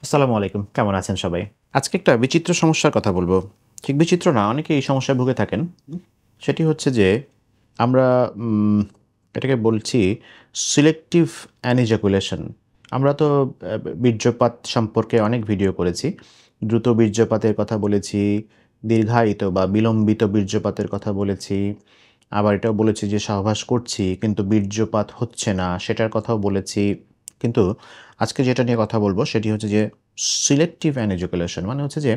আসসালামু আলাইকুম। কেমন আছেন সবাই? আজকে একটা বিচিত্র সমস্যার কথা বলব। ঠিক বিচিত্র না, অনেকেই এই সমস্যায় ভুগে থাকেন। সেটি হচ্ছে যে আমরা এটাকে বলছি সিলেক্টিভ অ্যানিজাকুলেশন। আমরা তো বীর্যপাত সম্পর্কে অনেক ভিডিও করেছি। দ্রুত বীর্যপাতের কথা বলেছি, দীর্ঘায়িত বা বিলম্বিত বীর্যপাতের কথা বলেছি। আবার এটাও বলেছি যে সহবাস করছি কিন্তু বীর্যপাত হচ্ছে না, সেটার কথাও বলেছি। কিন্তু আজকে যেটা নিয়ে কথা বলব সেটি হচ্ছে যে সিলেক্টিভ অ্যানিজাকুলেশন মানে হচ্ছে যে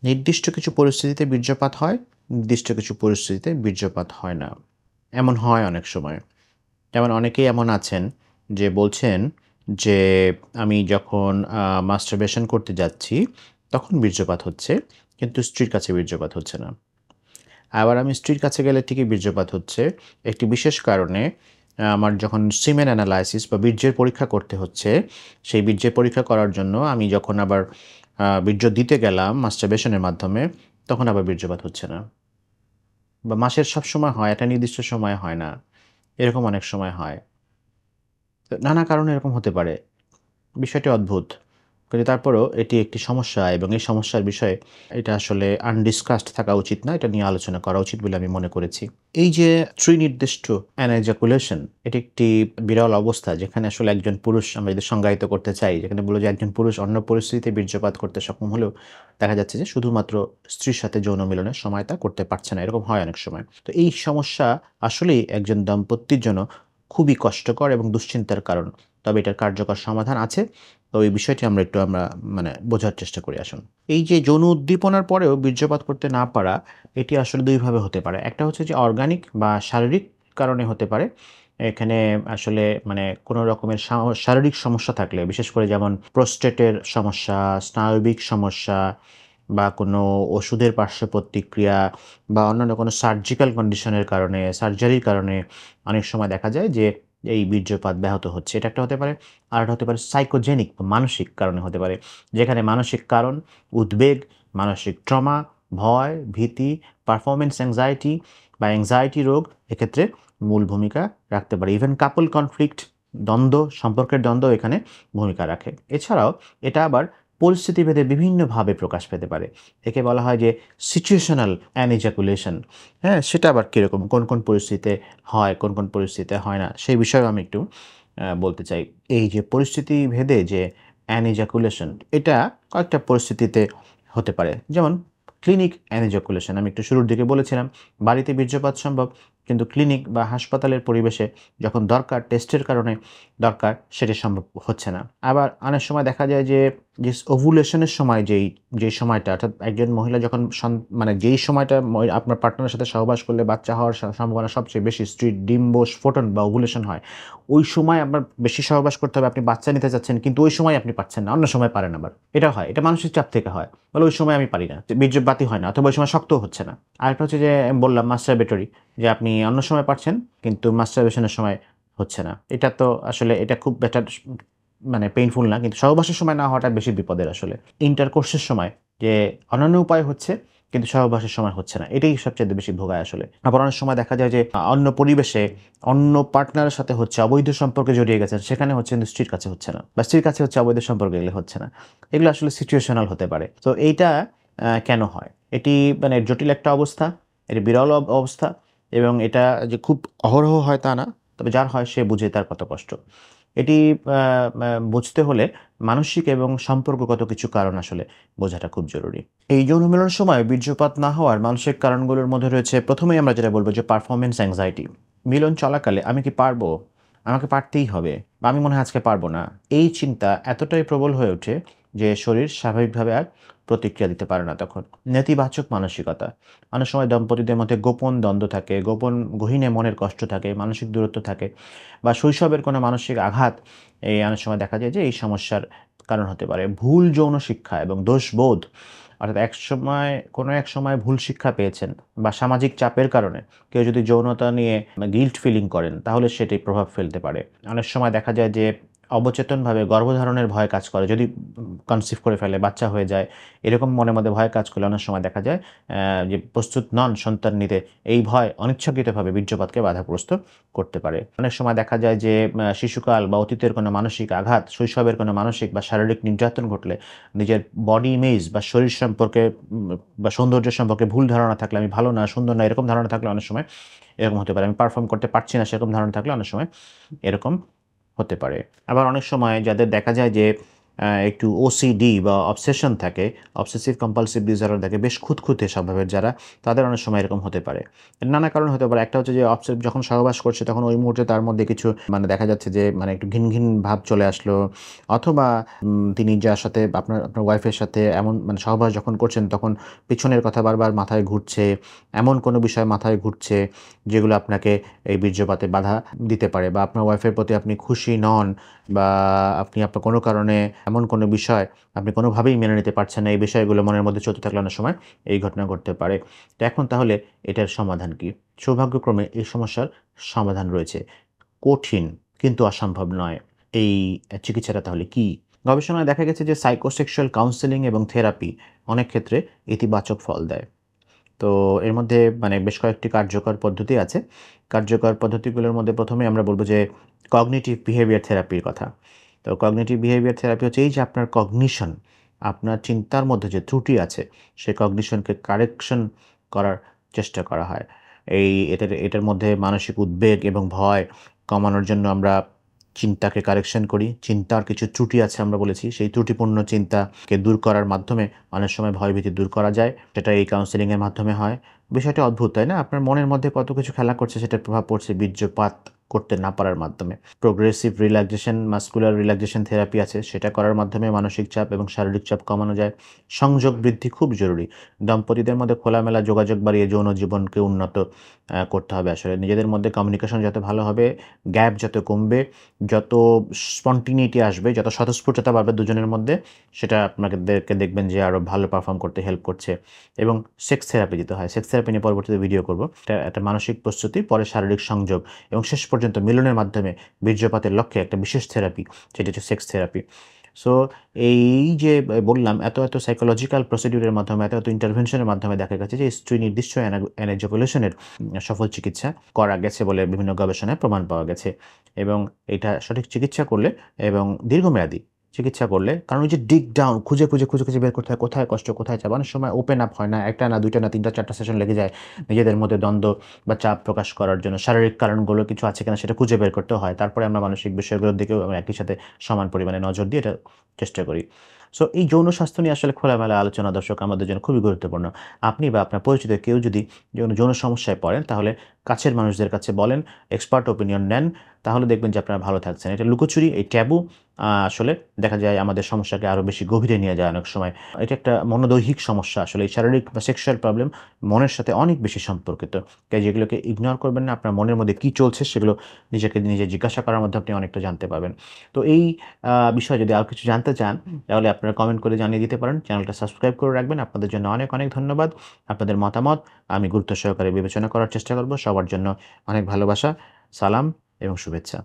নির্দিষ্ট কিছু পরিস্থিতিতে বীর্যপাত হয়, নির্দিষ্ট কিছু পরিস্থিতিতে বীর্যপাত হয় না। এমন হয় অনেক সময়। যেমন অনেকেই এমন আছেন যে বলছেন যে, "আমি যখন মাস্টারবেশন করতে যাচ্ছি, তখন বীর্যপাত হচ্ছে, কিন্তু স্ত্রীর কাছে বীর্যপাত হচ্ছে না। আবার আমি স্ত্রীর কাছে গেলে ঠিকই বীর্যপাত হচ্ছে। একটি বিশেষ কারণে আমার যখন সিমেন অ্যানালাইসিস বা বীর্যের পরীক্ষা করতে হচ্ছে, সেই বীর্যের পরীক্ষা করার জন্য আমি যখন আবার বীর্য দিতে গেলাম মাস্টারবেশনের মাধ্যমে, তখন আবার বীর্যপাত হচ্ছে না। বা মাসের সবসময় হয়, একটা নির্দিষ্ট সময়ে হয় না। এরকম অনেক সময় হয়। তো নানা কারণে এরকম হতে পারে। বিষয়টি অদ্ভুত। কিন্তু তারপরেও এটি একটি সমস্যা এবং এই সমস্যার বিষয়ে এটা আসলে আনডিসকাসড থাকা উচিত না। এটা নিয়ে আলোচনা করা উচিত বলে আমি মনে করেছি। এই যে স্ত্রী-নির্দিষ্ট অ্যানাইজাকুলেশন এটি একটি বিরল অবস্থা যেখানে আসলে একজন পুরুষ আমরা যদি সংজ্ঞায়িত করতে চাই, যেখানে বলব যে একজন পুরুষ অন্য পরিস্থিতিতে বীর্যপাত করতে সক্ষম হলেও দেখা যাচ্ছে যে শুধুমাত্র স্ত্রীর সাথে যৌন মিলনের সময় তা করতে পারছে না। এরকম হয় অনেক সময়। তো এই সমস্যা আসলেই একজন দম্পতির জন্য খুবই কষ্টকর এবং দুশ্চিন্তার কারণ। তবে এটার কার্যকর সমাধান আছে। তো এই বিষয়টি আমরা মানে বোঝার চেষ্টা করি আসুন। এই যে যৌন উদ্দীপনার পরেও বীর্যপাত করতে না পারা, এটি আসলে ২ ভাবে হতে পারে। একটা হচ্ছে যে অর্গানিক বা শারীরিক কারণে হতে পারে। এখানে আসলে মানে কোনো রকমের শারীরিক সমস্যা থাকলে, বিশেষ করে যেমন প্রোস্টেটের সমস্যা, স্নায়বিক সমস্যা বা কোনো ওষুধের পার্শ্ব প্রতিক্রিয়া বা অন্যান্য কোনো সার্জিক্যাল কন্ডিশনের কারণে, সার্জারির কারণে অনেক সময় দেখা যায় যে এই বীর্যপাত ব্যাহত হচ্ছে। এটা একটা হতে পারে। আরেকটা হতে পারে সাইকোজেনিক বা মানসিক কারণে হতে পারে। যেখানে মানসিক কারণ, উদ্বেগ, মানসিক ট্রমা, ভয়, ভীতি, পারফরম্যান্স অ্যাংজাইটি বা অ্যাংজাইটি রোগ এক্ষেত্রে মূল ভূমিকা রাখতে পারে। ইভেন কাপল কনফ্লিক্ট, দ্বন্দ্ব, সম্পর্কের দ্বন্দ্ব এখানে ভূমিকা রাখে। এছাড়াও এটা আবার পরিস্থিতিভেদে বিভিন্নভাবে প্রকাশ পেতে পারে। একে বলা হয় যে সিচুয়েশনাল অ্যানিজাকুলেশন। হ্যাঁ? সেটা আবার কিরকম? কোন পরিস্থিতিতে হয়, কোন পরিস্থিতিতে হয় না? সেই বিষয়েও আমি একটু বলতে চাই। এই যে পরিস্থিতি ভেদে যে অ্যানিজাকুলেশন এটা কয়েকটা পরিস্থিতিতে হতে পারে। যেমন ক্লিনিক অ্যানিজাকুলেশন আমি একটু শুরুর দিকে বলেছিলাম। বাড়িতে বীর্যপাত সম্ভব। কিন্তু ক্লিনিক বা হাসপাতালের পরিবেশে যখন দরকার, টেস্টের কারণে দরকার, সেটি সম্ভব হচ্ছে না। আবার অনেক সময় দেখা যায় যে, ওভুলেশনের সময় যে সময়টা অর্থাৎ একজন মহিলা যখন মানে যেই সময়টা আপনার পার্টনারের সাথে সহবাস করলে বাচ্চা হওয়ার সম্ভাবনা সবচেয়ে বেশি, স্ত্রীর ডিম্ব স্ফোটন বা ওভুলেশন হয়। ওই সময় আপনার বেশি সহবাস করতে হবে। আপনি বাচ্চা নিতে চাচ্ছেন কিন্তু ওই সময় আপনি পারছেন না। অন্য সময় পারেন আবার। এটা হয়। এটা মানসিক চাপ থেকে হয়। বলে ওই সময় আমি পারি না। বীর্যপাতই হয় না অথবা ওই সময় শক্তও হচ্ছে না। আরেকটা হচ্ছে যে আমি বললাম মাস্টারবেটরি যে আপনি অন্য সময় পারছেন কিন্তু মাস্টারবেশন এর সময় হচ্ছে না। এটা তো আসলে এটা খুব একটা মানে পেইনফুল না। কিন্তু সহবাসের সময় না হওয়াটা বেশি বিপদের আসলে। ইন্টারকোর্স এর সময় যে অন্যান্য উপায়ে হচ্ছে কিন্তু সহবাসের সময় হচ্ছে না। এটাই সবচাইতে বেশি ভোগায় আসলে। আবার অনেক সময় দেখা যায় যে অন্য পরিবেশে অন্য পার্টনারের সাথে হচ্ছে, অবৈধ সম্পর্কে জড়িয়ে গেছেন। সেখানে হচ্ছে কিন্তু স্ত্রীর কাছে হচ্ছে না। বা স্ত্রীর কাছে হচ্ছে অবৈধ সম্পর্কে গেলে হচ্ছে না। এগুলো আসলে সিচুয়েশনাল হতে পারে। তো এইটা কেন হয়? এটি মানে জটিল একটা অবস্থা। এটি বিরল অবস্থা এবং এটা যে খুব অহরহ হয় তা না। তবে যার হয় সে বুঝে তার কত কষ্ট। এটি আ মা বুঝতে হলে মানসিক এবং সম্পর্কগত কিছু কারণ আসলে বোঝাটা খুব জরুরি। এই যৌন মিলনের সময় বীর্যপাত না হওয়ার মানসিক কারণগুলোর মধ্যে রয়েছে ১ম এই আমরা যেটা বলব যে পারফরম্যান্স অ্যাংজাইটি। মিলন চলাকালে আমি কি পারবো? আমাকে পারতেই হবে বা আমি মনে হয় আজকে পারব না। এই চিন্তা এতটাই প্রবল হয়ে ওঠে যে শরীর স্বাভাবিকভাবে আর প্রতিক্রিয়া দিতে পারে না তখন। নেতিবাচক মানসিকতা। অনেক সময় দম্পতিদের মধ্যে গোপন দ্বন্দ্ব থাকে, গোপন গহীনে মনের কষ্ট থাকে, মানসিক দূরত্ব থাকে বা শৈশবের কোনো মানসিক আঘাত অনেক সময় দেখা যায় যে এই সমস্যার কারণ হতে পারে। ভুল যৌন শিক্ষা এবং দোষবোধ অর্থাৎ কোনো এক সময় ভুল শিক্ষা পেয়েছেন বা সামাজিক চাপের কারণে কেউ যদি যৌনতা নিয়ে গিল্ট ফিলিং করেন তাহলে সেটি প্রভাব ফেলতে পারে। অনেক সময় দেখা যায় যে অবচেতনভাবে গর্ভধারণের ভয় কাজ করে, যদি কনসিভ করে ফেলে, বাচ্চা হয়ে যায়, এরকম মনের মধ্যে ভয় কাজ করলে অনেক সময় দেখা যায় যে প্রস্তুত নন সন্তান নিতে, এই ভয় অনিচ্ছাকৃতভাবে বীর্যপাতকে বাধাগ্রস্ত করতে পারে। অনেক সময় দেখা যায় যে শিশুকাল বা অতীতের কোনো মানসিক আঘাত, শৈশবের কোনো মানসিক বা শারীরিক নির্যাতন ঘটলে নিজের বডি ইমেজ বা শরীর সম্পর্কে বা সৌন্দর্য সম্পর্কে ভুল ধারণা থাকলে, আমি ভালো না, সুন্দর না, এরকম ধারণা থাকলে অনেক সময় এরকম হতে পারে। আমি পারফর্ম করতে পারছি না, সেরকম ধারণা থাকলে অনেক সময় এরকম হতে পারে। আবার অনেক সময় যাদের দেখা যায় যে একটু ওসিডি বা অবসেশন থাকে, অবসেসিভ কম্পালসিভ ডিসঅর্ডার থাকে, বেশ খুঁতখুঁতে স্বভাবের যারা, তাদের অনেক সময় এরকম হতে পারে। এর নানা কারণ হতে পারে। একটা হচ্ছে যে যখন সহবাস করছে তখন ওই মুহূর্তে তার মধ্যে কিছু মানে দেখা যাচ্ছে যে মানে একটু ঘিন, ঘিন ভাব চলে আসলো, অথবা তিনি যার সাথে আপনার ওয়াইফের সাথে এমন মানে সহবাস যখন করছেন তখন পিছনের কথা বারবার মাথায় ঘুরছে, এমন কোনো বিষয় মাথায় ঘুরছে যেগুলো আপনাকে এই বীর্যপাতে বাধা দিতে পারে, বা আপনার ওয়াইফের প্রতি আপনি খুশি নন, বা আপনি আপনার কোনো কারণে এমন কোনো বিষয় আপনি কোনোভাবেই মেনে নিতে পারছেন না, এই বিষয়গুলো মনের মধ্যে চলতে থাকলে অনেক সময় এই ঘটনা ঘটতে পারে। তো এখন তাহলে এটার সমাধান কি? সৌভাগ্যক্রমে এই সমস্যার সমাধান রয়েছে। কঠিন কিন্তু অসম্ভব নয়। এই চিকিৎসাটা তাহলে কি? গবেষণায় দেখা গেছে যে সাইকোসেক্সুয়াল কাউন্সেলিং এবং থেরাপি অনেক ক্ষেত্রে ইতিবাচক ফল দেয়। তো এর মধ্যে মানে বেশ কয়েকটি কার্যকর পদ্ধতি আছে। কার্যকর পদ্ধতিগুলোর মধ্যে ১ম এ আমরা বলব যে কগনিটিভ বিহেভিয়ার থেরাপির কথা। তো কগনিটিভ বিহেভিয়ার থেরাপি হচ্ছে এই যে আপনার কগনিশন, আপনার চিন্তার মধ্যে যে ত্রুটি আছে, সেই কগনিশনকে কারেকশন করার চেষ্টা করা হয়। এটার মধ্যে মানসিক উদ্বেগ এবং ভয় কমানোর জন্য আমরা চিন্তাকে কারেকশন করি। চিন্তার কিছু ত্রুটি আছে আমরা বলেছি, সেই ত্রুটিপূর্ণ চিন্তাকে দূর করার মাধ্যমে অনেক সময় ভয়ভীতি দূর করা যায়। সেটা এই কাউন্সেলিংয়ের মাধ্যমে হয়। বিষয়টা অদ্ভুত, তাই না? আপনার মনের মধ্যে কত কিছু খেলা করছে, সেটার প্রভাব পড়ছে বীর্যপাত করতে না পারার মাধ্যমে। Progressive relaxation, muscular relaxation therapy আছে, সেটা করার মাধ্যমে মানসিক চাপ এবং শারীরিক চাপ কমানো যায়। সংযোগ বৃদ্ধি খুব জরুরি। দম্পতিদের মধ্যে খোলামেলা যোগাযোগ বাড়িয়ে যৌন জীবনকে উন্নত করতে হবে আসলে। নিজেদের মধ্যে কমিউনিকেশন যত ভালো হবে, গ্যাপ যত কমবে, যত স্পন্টিনিটি আসবে, যত স্বতঃস্ফূর্ততা বাড়বে দুজনের মধ্যে, সেটা আপনাদেরকে দেখবেন যে আরও ভালো পারফর্ম করতে হেল্প করছে। এবং সেক্স থেরাপি দিতে হয়। সেক্স থেরাপি নিয়ে পরবর্তীতে ভিডিও করব। এটা একটা মানসিক প্রস্তুতি, পরে শারীরিক সংযোগ এবং শেষ পর্যন্ত মিলনের মাধ্যমে বীর্যপাতের লক্ষ্যে একটা বিশেষ থেরাপি, সেটা হচ্ছে সেক্স থেরাপি। সো এই যে বললাম, এত সাইকোলজিক্যাল প্রসিডিউরের মাধ্যমে, এত ইন্টারভেনশনের মাধ্যমে দেখা গেছে যে স্ত্রী নির্দিষ্ট এনার্জিওপুলেশনের সফল চিকিৎসা করা গেছে বলে বিভিন্ন গবেষণায় প্রমাণ পাওয়া গেছে। এবং এটা সঠিক চিকিৎসা করলে এবং দীর্ঘমেয়াদী চিকিৎসা করলে, কারণ ওই যে ডিগ ডাউন খুঁজে বের করতে হয় কোথায় কষ্ট, কোথায় চাপ। অনেক সময় ওপেন আপ হয় না। ১ টা না, ২ টা না, ৩ টা ৪ টা সেশন লেগে যায় নিজেদের মধ্যে দ্বন্দ্ব বা চাপ প্রকাশ করার জন্য। শারীরিক কারণগুলো কিছু আছে কিনা সেটা খুঁজে বের করতে হয়। তারপরে আমরা মানসিক বিষয়গুলোর দিকেও আমরা একই সাথে সমান পরিমাণে নজর দিয়ে এটা চেষ্টা করি। সো এই যৌন স্বাস্থ্য নিয়ে আসলে খোলামেলা আলোচনা দর্শক আমাদের জন্য খুবই গুরুত্বপূর্ণ। আপনি বা আপনার পরিচিত কেউ যদি যৌন সমস্যায় পড়েন, তাহলে কাছের মানুষদের কাছে বলেন, এক্সপার্ট ওপিনিয়ন নেন, তাহলে দেখবেন যে আপনারা ভালো থাকছেন। এটা লুকোচুরি, এই ট্যাবু আসলে দেখা যায় আমাদের সমস্যাকে আরও বেশি গভীরে নিয়ে যায় অনেক সময়। এটা একটা মনোদৈহিক সমস্যা আসলে। এই শারীরিক বা সেক্সুয়াল প্রবলেম মনের সাথে অনেক বেশি সম্পর্কিত। তাই যেগুলোকে ইগনোর করবেন না। আপনার মনের মধ্যে কী চলছে সেগুলো নিজেকে নিজে জিজ্ঞাসা করার মাধ্যমে আপনি অনেকটা জানতে পারবেন। তো এই বিষয়ে যদি আরও কিছু জানতে চান, তাহলে আপনারা কমেন্ট করে জানিয়ে দিতে পারেন। চ্যানেলটা সাবস্ক্রাইব করে রাখবেন। আপনাদের জন্য অনেক ধন্যবাদ। আপনাদের মতামত আমি গুরুত্ব সহকারে বিবেচনা করার চেষ্টা করব। সবার জন্য অনেক ভালোবাসা, সালাম এবং শুভেচ্ছা।